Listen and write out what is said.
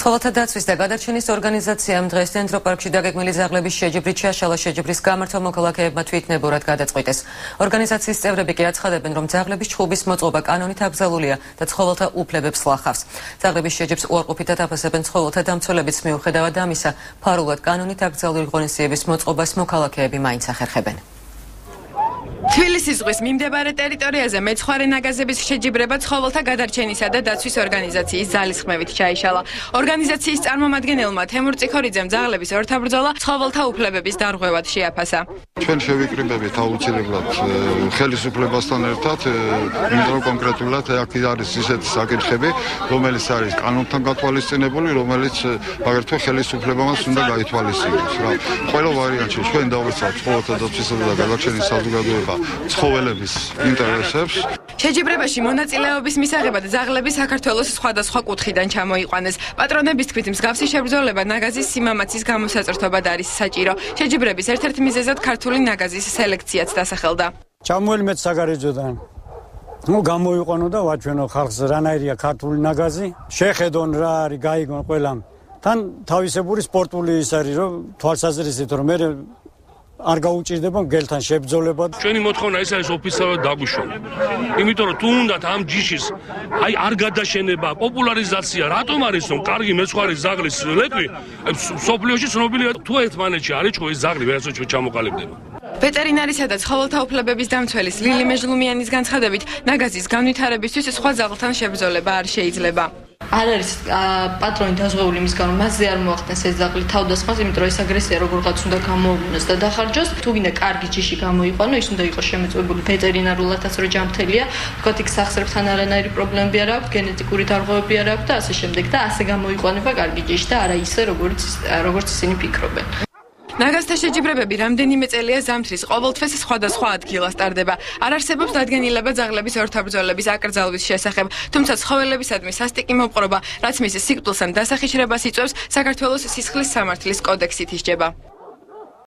ცხოველთა დაცვის და გადარჩენის ორგანიზაციამ დღეს დენდროპარკში დაგეგმილი ძაღლების შეჯიბრით შეაშალა შეჯიბრის გამართვა მოქალაქეებმა თვითნებურად გადაწყვიტეს. ორგანიზაციის წევრები კი აცხადებენ, რომ ძაღლების ჩხუბის მოწყობა კანონით აკრძალულია და ცხოველთა უფლებებს ლახავს. ძაღლების შეჯიბრს უარყოფითად აფასებენ ცხოველთა დამცველებიც, მიუხედავად ამისა, ფარულად კანონით აკრძალული ღონისძიების მოწყობას მოქალაქეები მაინც ახერხებენ. თბილისის ზღვის მიმდებარე ტერიტორიაზე მეცხვარე ნაგაზების შეჯიბრება ცხოველთა გადარჩენისა და დაცვის ორგანიზაციის ძალისხმევით ჩაიშალა. ორგანიზაციის წარმომადგენელმა თემურ წიქორიძემ ძაღლების ორთაბრძოლა ცხოველთა უფლებების დარღვევად შეაფასა. ჩვენ შევიკრიბებით აუცილებლად ხელისუფლებასთან ერთად, იმიტომ რომ კონკრეტულად აქ არის ისეთი საკითხები, რომელიც არის კანონთან გათვალისწინებული, რომელიც აგრეთვე ხელისუფლებამაც უნდა გაითვალისწინოს. ყველა ვარიანტში ჩვენ დავიცავთ ცხოველთა დაცვისა და გადარჩენის საზოგადოება ცხოველების ინტერესებს. შეჯიბრებაში მონაწილეობის მისაღებად ძაღლები საქართველოს სხვადასხვა კუთხიდან ჩამოიყვანეს. პატრონების თქმით, მსგავსი შებრძოლება ნაგაზის სიმამაცის გამოსაწრთობად არის საჭირო. შეჯიბრების ერთ-ერთ მიზეზად ქართული ნაგაზის სელექციაც დასახელდა. ჩამოელმეთ საგარეჯოდან. გამოიყვანო და ვაჩვენო ხალხს რანაირია ქართული ნაგაზი. შეხედონ რა არის, გაიგონ ყველამ. თან თავისებური სპორტული ის არის, რომ თვალსაზრისით რომ მე არ გაუჭირდება მგელთან შებრძოლება. ჩვენი მოთხოვნა ეს არის ოფიციალურად დაგვიშვა. იმიტომ რომ თუ უნდათ ამ ჯიშის არ გადაშენება, პოპულარიზაცია, რატომ არის რომ კარგი მეცხვარი ძაღლის ლეკვი სოფლიოში ცნობილია, თუ ერთმანეთში არის ეს ძაღლი ვერასოდეს ჩამოყალიბდება. ვეტერინარისა და ცხოველთა უფლებების დამცველის ლილი მეჟლუმიანის განცხადებით, ნაგაზის განვითარებისთვის სხვა ძაღლთან შებრძოლება არ შეიძლება. არ არის პატრონი დაზღვეული იმისგან, რომ მასზე არ მოახდენს ეს ძაღლი თავდასხმას, იმიტომ რომ ეს აგრესია როგორღაც უნდა გამოუვინოს და დახარჯოს. თუ გინდა კარგი ჯიში გამოიყვანო, ის უნდა იყოს შემოწმებული ვეტერინარულად, ასე რომ ჯანმრთელია, თქვათ იქ სახსრებთან არანაირი პრობლემები არ აქვს, გენეტიკური დარღვევები არ აქვს და ასე შემდეგ და ასე გამოიყვანება კარგი ჯიში და არა ისე, როგორც ისინი ფიქრობენ. ნაგაზთა შეჯიბრებები რამდენიმე წელია ზამთრის ყოველთვეს სხვადასხვა ადგილას ტარდება. არ არსებობს დადგენილება ძაღლების ორთაბრძოლების აკრძალვის შესახებ, თუმცა ცხოველებისადმი სასტიკი მოპყრობა, რაც მის სიკვდილს ან დასახიშრებას იწვევს, საქართველოს სისხლის სამართლის კოდექსით ისჯება.